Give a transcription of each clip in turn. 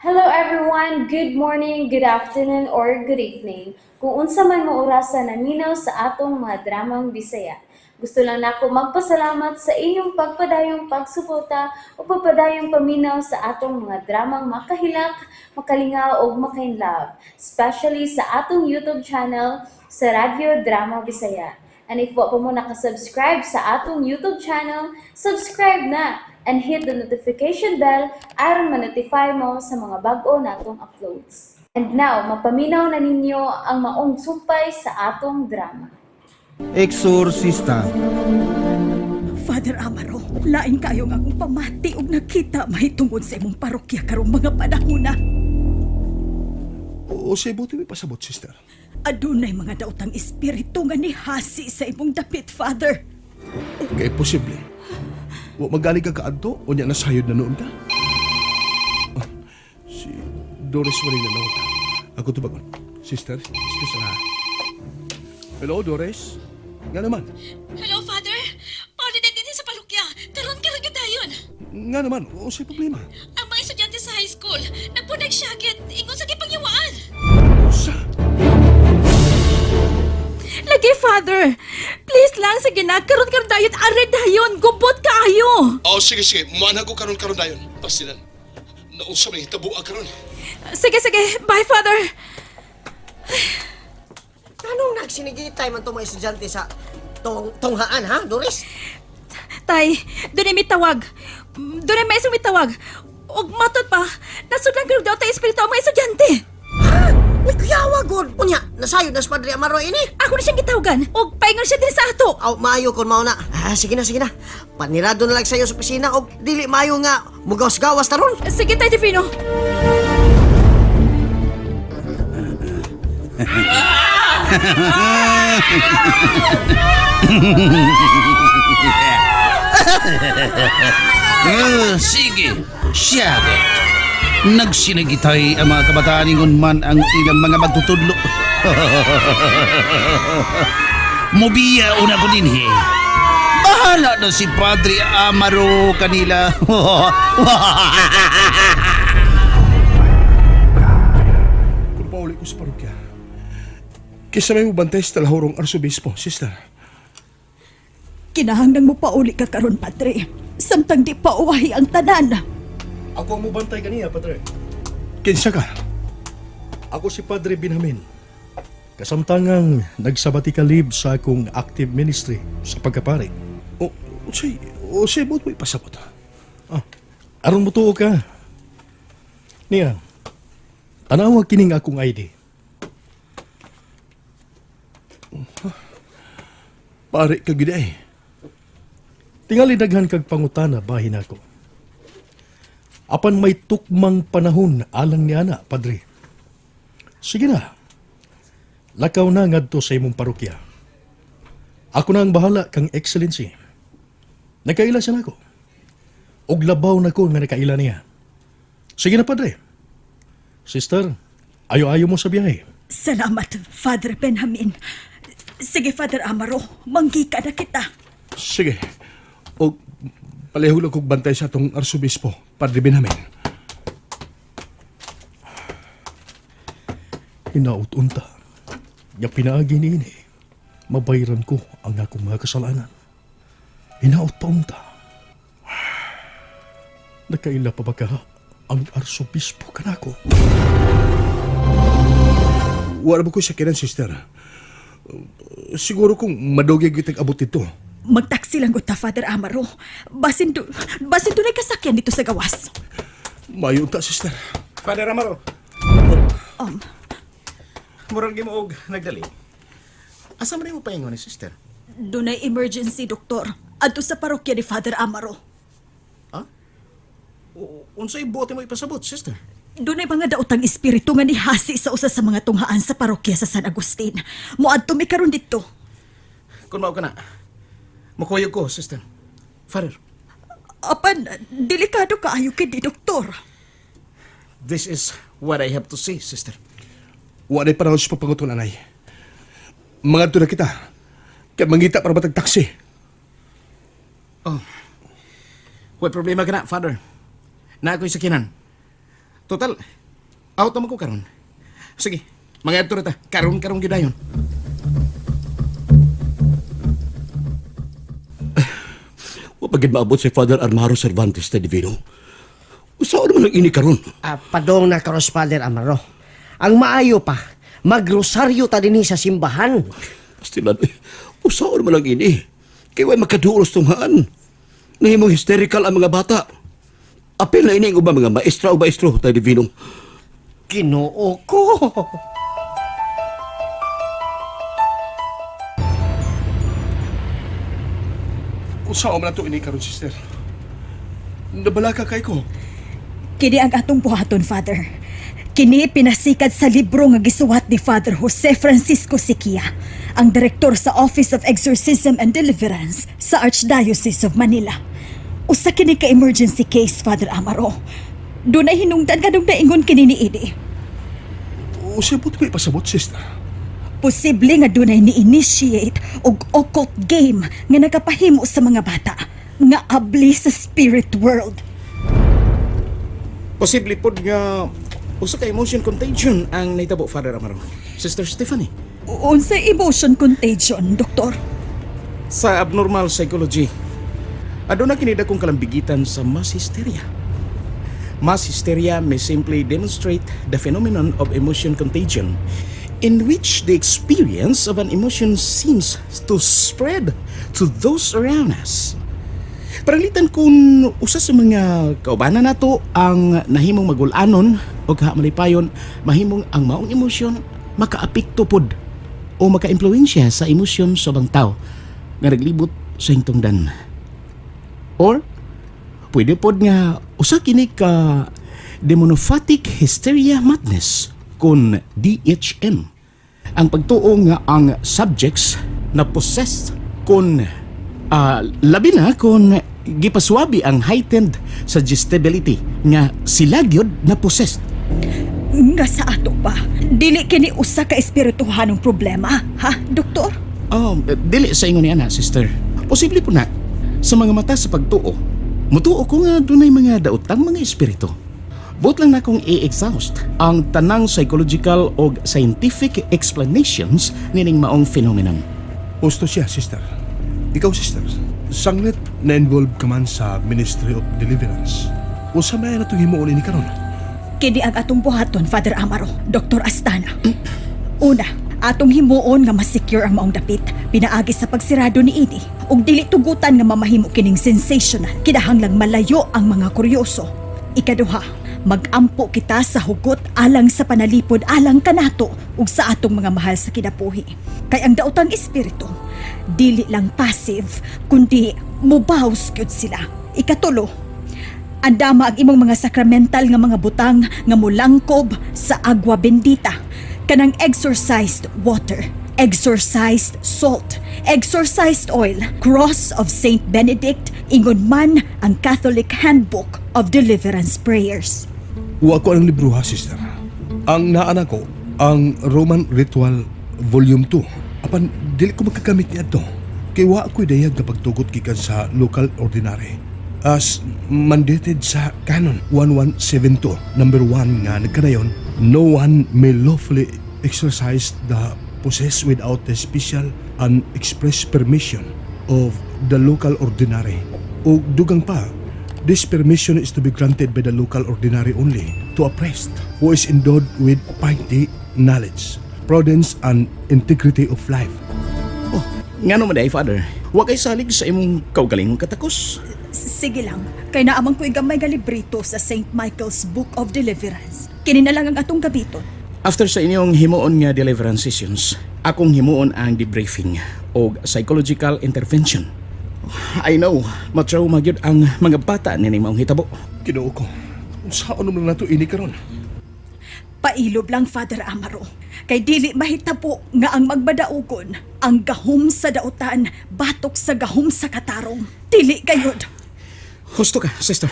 Hello everyone, good morning, good afternoon, or good evening. Kung unsa man mo orasan naminaw sa atong mga dramang Bisaya. Gusto lang nako magpasalamat sa inyong pagpadayong pagsuporta o pagpadayong paminaw sa atong mga dramang makahilak, makalingaw o makainlove, especially sa atong YouTube channel sa Radio Drama Bisaya. And if wa pa mo nakasubscribe sa atong YouTube channel, subscribe na and hit the notification bell aron ma-notify mo sa mga bag-o natong uploads. And now, mapaminaw na ninyo ang maong sumpay sa atong drama. Eksorsista. Father Amaro, lain kayong akong pamati og nakita mahitungod sa imong parokya karong mga panahona. O say buti may pasabot, sister. Adunay mga daotang espiritu nga nihasi sa imong dapit, Father. Okay, posible. Wa magaling ka kaadto o niya nasayod na noon ka? Ah, si Doris Waring na naon. Ako tubagon. Sister, excuse na. Hello, Doris? Nga naman. Hello, Father. Paano din sa palukya? Karon ka lang dayon. Nga naman, o say problema. Ang mga estudyante sa high school, nagpunag syagit, ingon sa gipangyawaan. Sa? Lagi, Father. Please lang, sige na. Karon dayon, are dayon. Gubot kaayo. Sige. Muanha ko karon dayon. Pasilan. Naunsa may hitabo karon. Sige. Bye, Father. Anong nagsinigitay man itong mga estudyante sa tonghaan, ha, Doris? Tay, doon may tawag. Doon may isang may tawag. Og matot pa, nasudlan ka daw tayo espiritu ang mga estudyante. Ha? May kuyawa, God. Unya, nasayod na sa Padre Amaro ini. Ako na siyang gitawagan. Og paingon siya din sa ato. Aw, maayo kon mao na. Sige na. Panirado na lang sa'yo sa opisina og dili maayo nga mugawas-gawas taron. Sige, Tay Divino. Sige, siyagot. Nagsinagitay ang mga kabataan ingon man ang ilang mga magtutudlo. Mobiya una ko din Bahala na si Padre Amaro kanila. Kung pauli ko sa parokya, kisa may mabantay sa talahorong arsobispo, sister. Kinahanglan mo pauli ka karon, Padre. Samtang di pa uwahi ang tanan. Ako ang mubantay kaniya, Padre. Kinsa ka? Ako si Padre Benjamin. Kasamtangang nagsabatical leave sa akong active ministry sa pagkapari. O say buti may pasabot. Aron mo tuo ka. Niya, tanawag kining akong ID. Pare ka giday. Tingali daghan kag pangutana bahin ako. Apan may tukmang panahon alang ni ana, Padre. Sige na. Lakaw na ngadto sa imong parokya. Ako na ang bahala kang excellency. Nakaila siya nako. Og labaw na ko nga nakaila niya. Sige na, Padre. Sister, ayo-ayo mo sa biyahe. Salamat, Father Benjamin. Sige, Father Amaro, manggika na kita. Sige. O palihog lang kong bantay sa atong arsobispo, Padre Benjamin. Hinaut-unta. Ya pinaagi ni ini. Mabayran ko ang akong mga kasalanan. Hinaut pa unta. Nakaila pa ba ka ang arsobispo kanako? Wala ba ko siya kinan, sister? Siguro kung madugay kitag abot ito. Magtaksi lang ko ta, Father Amaro. Basin dunay kasakyan dito sa gawas. Mayo ta, sister. Father Amaro. Um, Murag mo og nagdali. Asa man mo paingon ni sister? Dunay emergency, doktor. Adto sa parokya ni Father Amaro. Unsay bote mo ipasabot, sister? Dunay mga daotang espiritu nga nihasi sa usa sa mga tunghaan sa parokya sa San Agustin. Moadto mi karon dito. Kung mao ka na, makuyog ko, sister. Father, Apan, delikado kaayo kay di, doktor. this is what I have to say, sister. Wala panahon sa papanguton, anay. Mga na kita. Kaya mangita para batag taksi. Way problema ka na, Father. Na ako'y sakinan. Total, out naman ko karon. Sige, mga adto ta. Karon gidayon. Wapagid maabot si Father Armaro Cervantes de Divino. Usaw naman ang ini karon. Padong na karos, Father Amaro. Ang maayo pa, magrosaryo ta din sa simbahan. Pastilan, usaw naman ang ini. Kaya way makaduros tunghaan. Nahimong hysterical ang mga bata. Apil na ini ba mga maestra o maestro tayo Divino. Ginoo ko. Usaw man ato ini karon, sister. Nabala ka kay ko. Kini ang atong buhaton, Father. Kini pinasikat sa libro nga gisuwat ni Father Jose Francisco Siquia, ang direktor sa Office of Exorcism and Deliverance sa Archdiocese of Manila. Usa kini ka emergency case, Father Amaro. Doon ay hinungdan kadong naingon kini ni Idi. Usa po may pasabot, sister. Posible nga doon ay ni-initiate og occult game nga nagapahimo sa mga bata nga abli sa spirit world. Posible pod nga usa ka emotion contagion ang nahitabo, Father Amaro. Sister Stephanie, Unsay emotion contagion, Doktor? sa abnormal psychology, aduna kini dakong kalambigitan sa mass hysteria. Mass hysteria may simply demonstrate the phenomenon of emotion contagion, in which the experience of an emotion seems to spread to those around us. Paralitan kung usa sa mga kaubanan nato ang nahimong magulanon o malipayon, mahimong ang maong emosyon makaapekto pod o makaimpluwensya sa emosyon sa bang tao nga naglibot sa hingtungdan. Or pwede pod nga usa kini ka demonophatic hysteria madness kun DHM, ang pagtuo nga ang subjects na possessed kun labi na kung gipaswabi ang heightened suggestibility nga sila gyud na possessed. Nga sa ato pa, dili kini usa ka espirituhanong problema, ha, Doktor? Dili sa ingon ni ana, sister. Posible po na sa mga mata sa pagtuo. Mutuo ko nga dunay mga daotang mga espiritu. Buot lang na kong i-exhaust ang tanang psychological o scientific explanations nining maong phenomenon. Gusto siya, sister. Ikaw, sister, sanglit na-involve ka man sa Ministry of Deliverance. Usa may na itong himuon ini karon. Kini ang atong buhaton, Father Amaro, Dr. Astana. Una, atong himuon nga ma-secure ang maong dapit, pinaagi sa pagsirado ni Idi, ug dili tugutan nga mamahimo kining sensational, kinahanglang malayo ang mga kuryoso. Ikaduha, mag-ampo kita sa hugot alang sa panalipod alang kanato ug sa atong mga mahal sa kinabuhi. Kay ang daotang espiritu, dili lang passive, kundi mubaws gyud sila. Ikatulo, andama ang imong mga sakramental nga mga butang nga mulangkob sa agwa bendita, kanang exorcised water, exorcised salt, exorcised oil, cross of Saint Benedict, ingon man ang Catholic Handbook of Deliverance Prayers. Wa ko ang libro, ha, sister. Ang naana ko, ang Roman Ritual Volume 2. Apan, dili ko magkagamit niya ito. Kaya wa ako'y dayag na pagtugot gikan sa local ordinary. As mandated sa Canon 1172, number 1 nga nagkanayon, no one may lawfully exercise the possessed without the special and express permission of the local ordinary. O dugang pa, this permission is to be granted by the local ordinary only to a priest who is endowed with piety, knowledge, prudence, and integrity of life. Oh, nga naman day, Father. Wa kay salig sa imong kaugalingong katakos. Sige lang, kay naamang ko igamay nga librito sa St. Michael's Book of Deliverance. Kini na lang ang atong gabiton. After sa inyong himuon nga deliverance sessions, akong himuon ang debriefing o psychological intervention. I know, matrauma gyud ang mga bata ni maong hitabo. Ginoo ko, saan naman na ito ini karon? Pailob lang, Father Amaro. Kay dili mahitabo nga ang magbadaugon, ang gahom sa dautan, batok sa gahom sa katarong. Dili kayod. Husto ka, sister.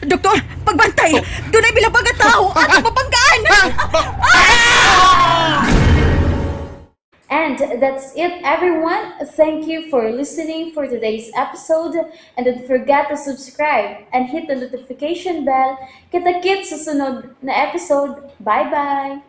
Doktor, pagbantay! Doon ay bilang mga tao at mapanggaan! And that's it, everyone. Thank you for listening for today's episode. And don't forget to subscribe and hit the notification bell. Kita-kits sa sunod na episode. Bye-bye!